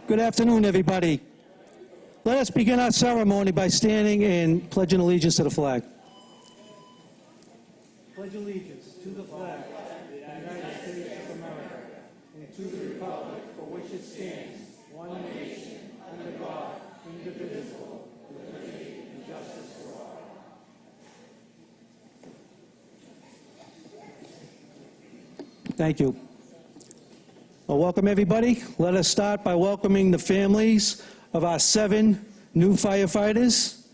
Good afternoon, everybody. Let us begin our ceremony by standing and pledging allegiance to the flag. Pledge allegiance to the flag of the United States of America and to the republic for which it stands, one nation, under God, indivisible, with liberty and justice for all. Thank you. Well, welcome, everybody. Let us start by welcoming the families of our 7 new firefighters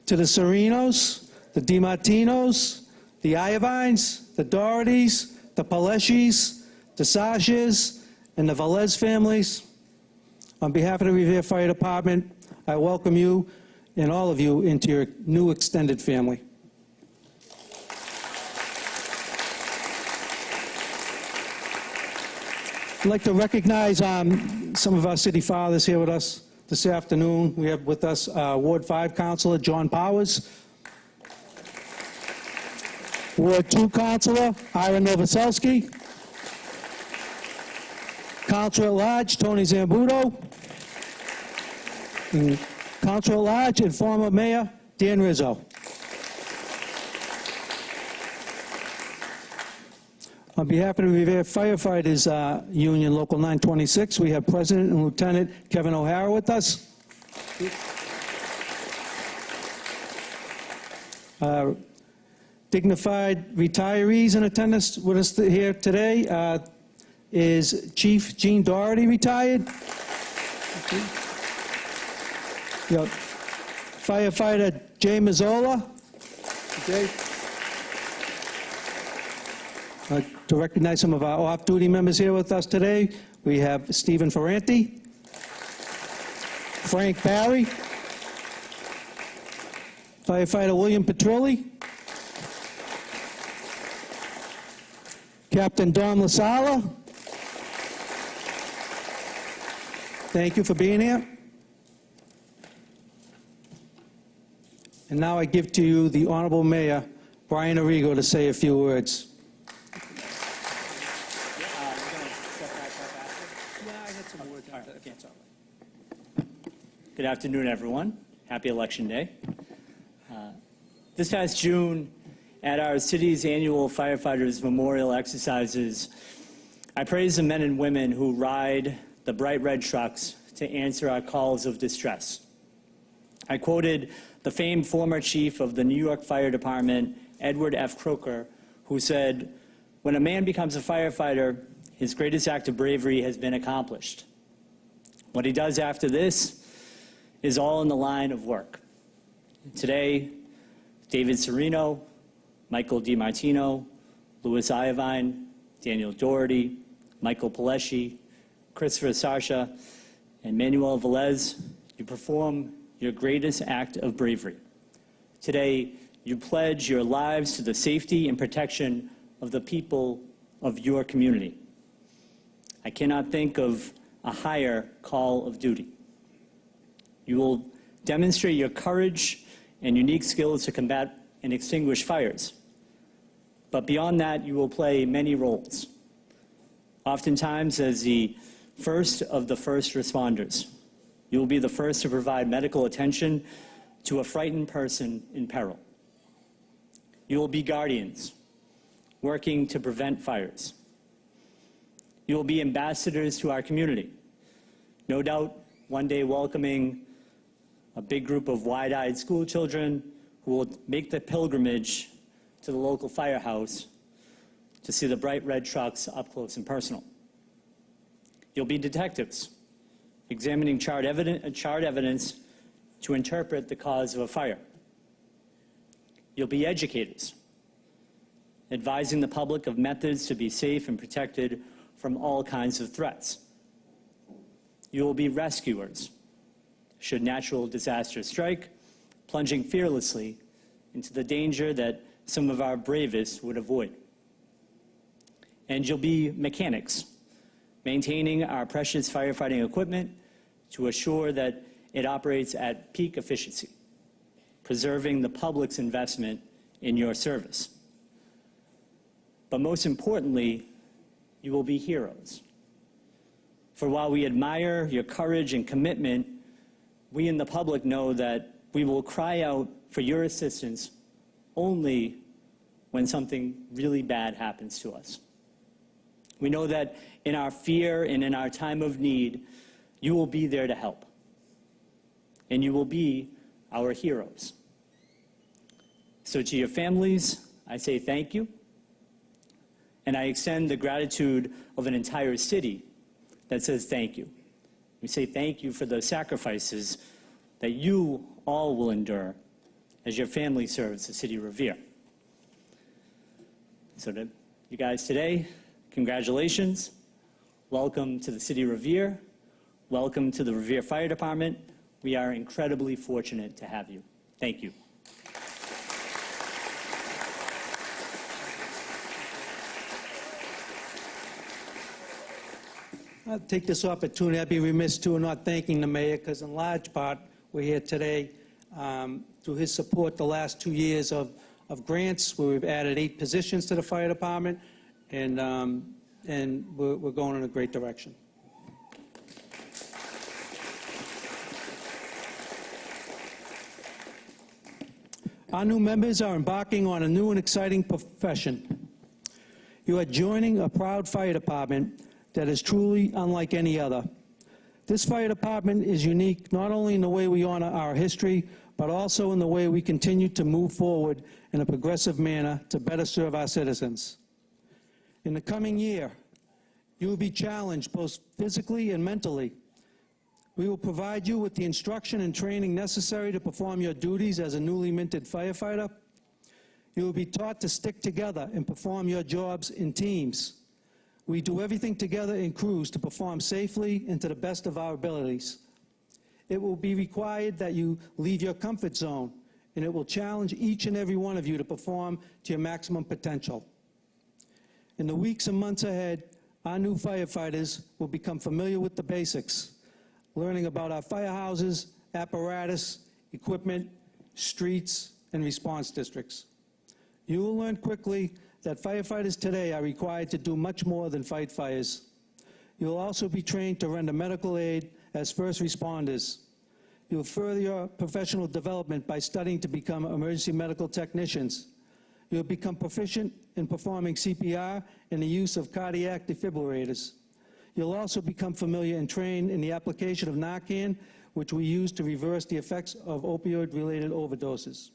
to the Serenos, the DiMartinos, the Iovines, the Dohertys, the Paleshis, the Sages, and the Velez families. On behalf of the Revere Fire Department, I welcome you and all of you into your new extended family. I'd like to recognize some of our city fathers here with us this afternoon. We have with us Ward 5 Councilor John Powers, Ward 2 Councilor Ira Novoselsky, Councilor at Large Tony Zambuto, and Councilor at Large and former Mayor Dan Rizzo. On behalf of the Revere Firefighters Union Local 926, we have President and Lieutenant Kevin O'Hara with us. Dignified retirees in attendance with us here today is Chief Gene Doherty, retired. Firefighter Jay Mazzola. Jay. To recognize some of our off-duty members here with us today, we have Stephen Ferranti, Frank Barry, Firefighter William Petrilli, Captain Don LaSala. Thank you for being here. And now I give to you the Honorable Mayor, Brian Arrigo, to say a few words. Good afternoon, everyone. Happy Election Day. This past June, at our city's annual Firefighters Memorial Exercises, I praised the men and women who ride the bright red trucks to answer our calls of distress. I quoted the famed former chief of the New York Fire Department, Edward F. Croker, who said, "When a man becomes a firefighter, his greatest act of bravery has been accomplished. What he does after this is all in the line of work." Today, David Sereno, Michael DiMartino, Louis Iovine, Daniel Doherty, Michael Paleschi, Christopher Sarsha, and Manuel Velez, you perform your greatest act of bravery. Today, you pledge your lives to the safety and protection of the people of your community. I cannot think of a higher call of duty. You will demonstrate your courage and unique skills to combat and extinguish fires. But beyond that, you will play many roles. Oftentimes as the first of the first responders, you will be the first to provide medical attention to a frightened person in peril. You will be guardians, working to prevent fires. You will be ambassadors to our community, no doubt one day welcoming a big group of wide-eyed school children who will make the pilgrimage to the local firehouse to see the bright red trucks up close and personal. You'll be detectives, examining charred evidence to interpret the cause of a fire. You'll be educators, advising the public of methods to be safe and protected from all kinds of threats. You will be rescuers, should natural disasters strike, plunging fearlessly into the danger that some of our bravest would avoid. And you'll be mechanics, maintaining our precious firefighting equipment to assure that it operates at peak efficiency, preserving the public's investment in your service. But most importantly, you will be heroes, For while we admire your courage and commitment, we in the public know that we will cry out for your assistance only when something really bad happens to us. We know that in our fear and in our time of need, you will be there to help. And you will be our heroes. So to your families, I say thank you. And I extend the gratitude of an entire city that says thank you. We say thank you for the sacrifices that you all will endure as your family serves the city of Revere. So to you guys today, congratulations. Welcome to the city of Revere. Welcome to the Revere Fire Department. We are incredibly fortunate to have you. Thank you. I'll take this opportunity. I'd be remiss too in not thanking the mayor, because in large part, we're here today through his support the last 2 years of grants, where we've added 8 positions to the fire department, and we're going in a great direction. Our new members are embarking on a new and exciting profession. You are joining a proud fire department that is truly unlike any other. This fire department is unique not only in the way we honor our history, but also in the way we continue to move forward in a progressive manner to better serve our citizens. In the coming year, you will be challenged both physically and mentally. We will provide you with the instruction and training necessary to perform your duties as a newly minted firefighter. You will be taught to stick together and perform your jobs in teams. We do everything together in crews to perform safely and to the best of our abilities. It will be required that you leave your comfort zone, and it will challenge each and every one of you to perform to your maximum potential. In the weeks and months ahead, our new firefighters will become familiar with the basics, learning about our firehouses, apparatus, equipment, streets, and response districts. You will learn quickly that firefighters today are required to do much more than fight fires. You will also be trained to render medical aid as first responders. You will further your professional development by studying to become emergency medical technicians. You will become proficient in performing CPR and the use of cardiac defibrillators. You'll also become familiar and trained in the application of Narcan, which we use to reverse the effects of opioid-related overdoses.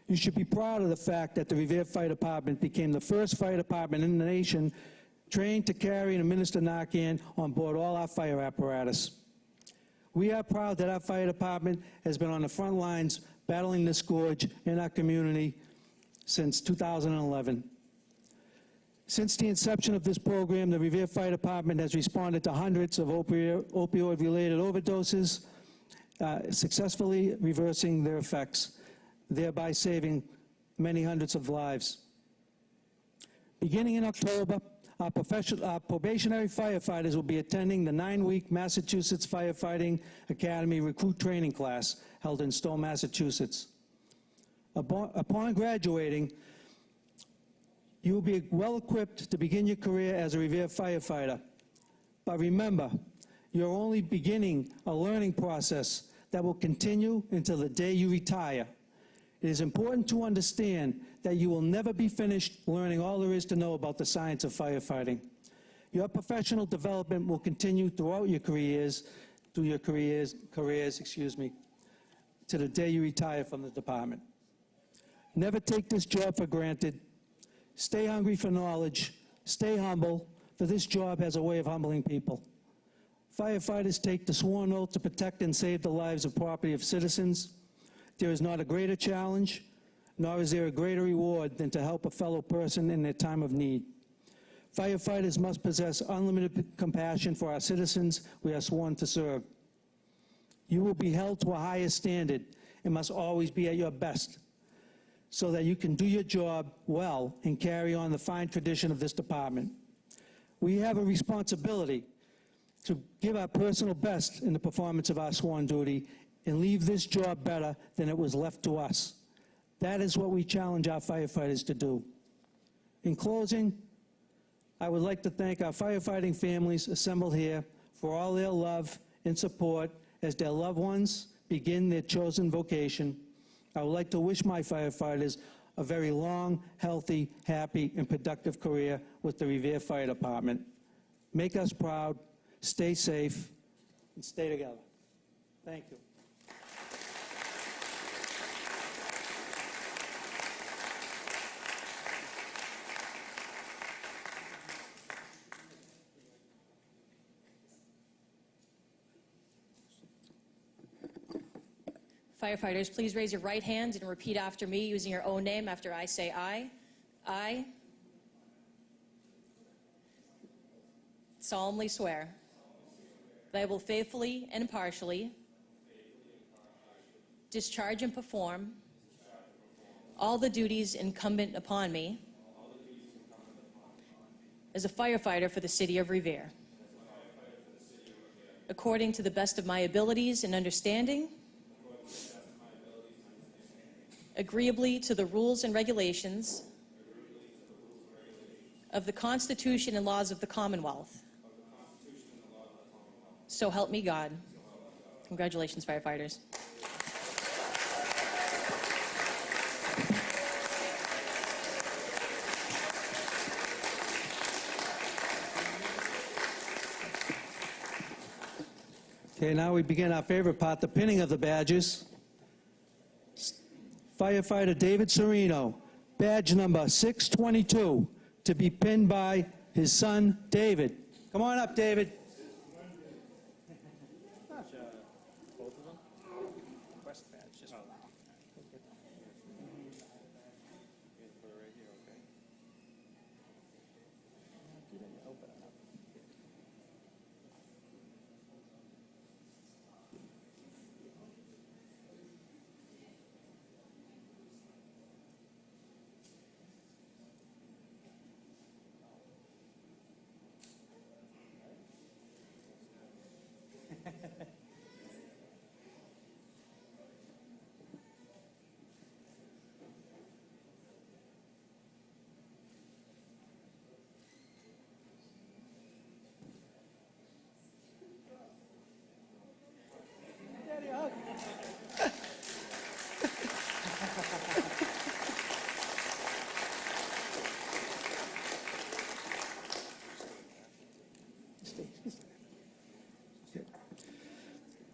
You should be proud of the fact that the Revere Fire Department became the first fire department in the nation trained to carry and administer Narcan on board all our fire apparatus. We are proud that our fire department has been on the front lines battling this scourge in our community since 2011. Since the inception of this program, the Revere Fire Department has responded to hundreds of opioid-related overdoses, successfully reversing their effects, thereby saving many hundreds of lives. Beginning in October, our probationary firefighters will be attending the 9-week Massachusetts Firefighting Academy recruit training class held in Stowe, Massachusetts. Upon graduating, you will be well equipped to begin your career as a Revere firefighter. But remember, you're only beginning a learning process that will continue until the day you retire. It is important to understand that you will never be finished learning all there is to know about the science of firefighting. Your professional development will continue throughout your careers, to the day you retire from the department. Never take this job for granted. Stay hungry for knowledge. Stay humble, for this job has a way of humbling people. Firefighters take the sworn oath to protect and save the lives and property of citizens. There is not a greater challenge, nor is there a greater reward than to help a fellow person in their time of need. Firefighters must possess unlimited compassion for our citizens we are sworn to serve. You will be held to a higher standard and must always be at your best, so that you can do your job well and carry on the fine tradition of this department. We have a responsibility to give our personal best in the performance of our sworn duty and leave this job better than it was left to us. That is what we challenge our firefighters to do. In closing, I would like to thank our firefighting families assembled here for all their love and support as their loved ones begin their chosen vocation. I would like to wish my firefighters a very long, healthy, happy, and productive career with the Revere Fire Department. Make us proud, stay safe, and stay together. Thank you. Firefighters, please raise your right hand and repeat after me using your own name after I say aye. I solemnly swear that I will faithfully and impartially discharge and perform all the duties incumbent upon me as a firefighter for the city of Revere, according to the best of my abilities and understanding, agreeably to the rules and regulations of the Constitution and laws of the Commonwealth. So help me God. Congratulations, firefighters. Okay, now we begin our favorite part, the pinning of the badges. Firefighter David Serino, badge number 622, to be pinned by his son, David. Come on up, David. Both of them? Quest badge, just one.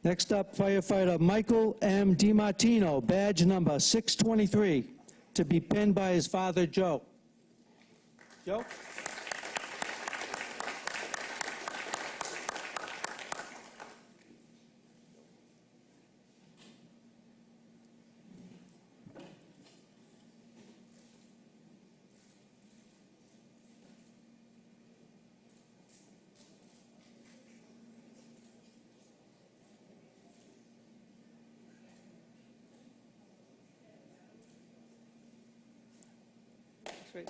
Next up, firefighter Michael M. DiMartino, badge number 623, to be pinned by his father, Joe. Joe? Great.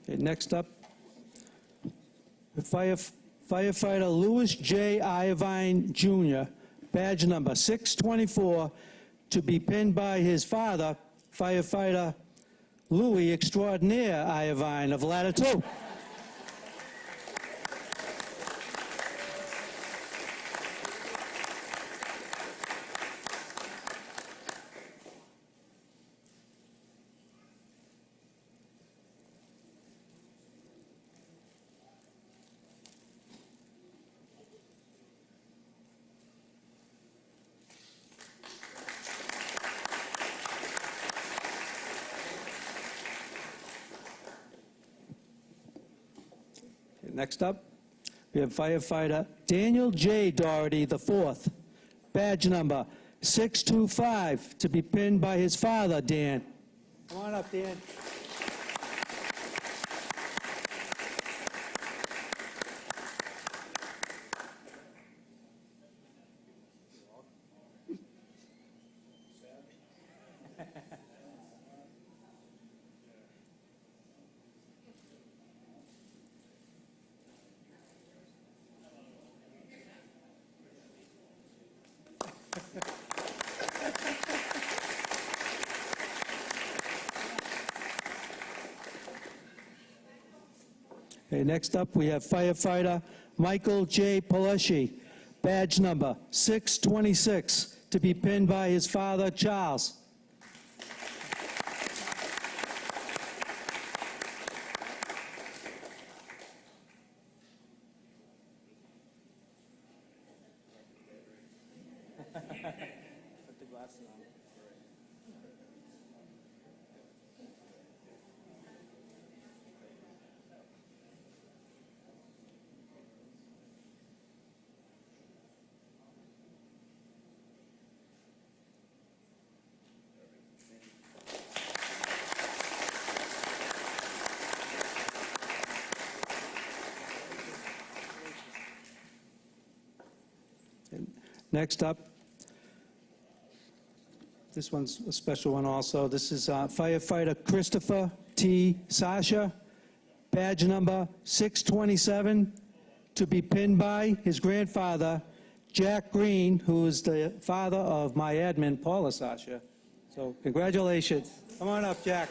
Okay, next up, firefighter Louis J. Iovine Jr., badge number 624, to be pinned by his father, firefighter Louis Extraordinaire Iovine of Ladder 2. Next up, we have firefighter Daniel J. Doherty IV, badge number 625, to be pinned by his father, Dan. Come on up, Dan. Okay, next up, we have firefighter Michael J. Palesci, badge number 626, to be pinned by his father, Charles. Put the glasses on. Next up, this one's a special one also. This is firefighter Christopher T. Sasha, badge number 627, to be pinned by his grandfather, Jack Green, who is the father of my admin, Paula Sasha. So congratulations. Come on up, Jack.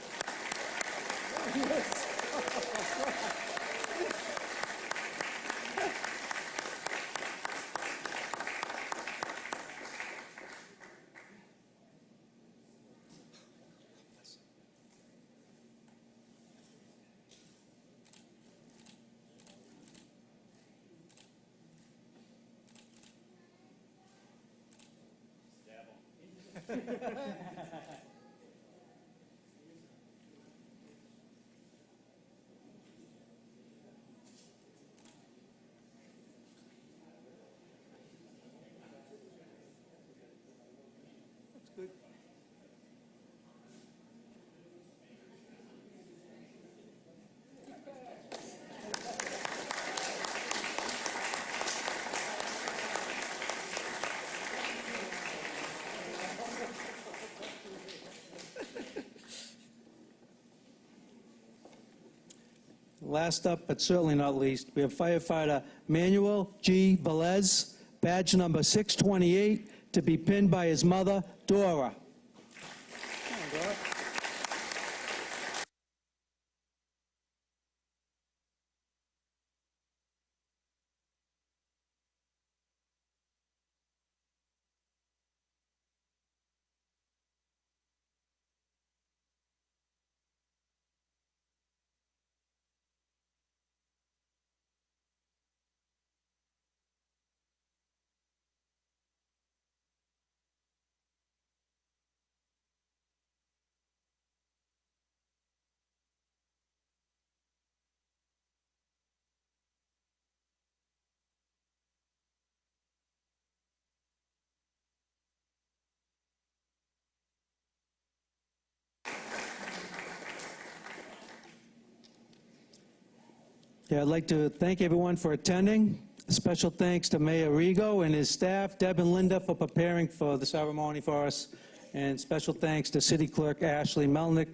Last up, but certainly not least, we have firefighter Manuel G. Velez, badge number 628, to be pinned by his mother, Dora. Yeah, I'd like to thank everyone for attending. A special thanks to Mayor Rigo and his staff, Deb and Linda, for preparing for the ceremony for us. And special thanks to City Clerk Ashley Melnick,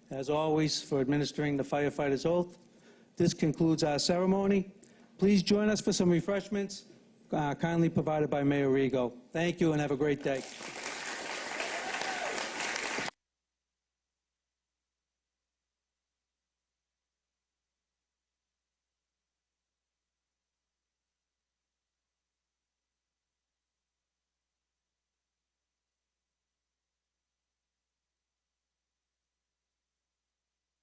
as always, for administering the firefighter's oath. This concludes our ceremony. Please join us for some refreshments, kindly provided by Mayor Rigo. Thank you and have a great day.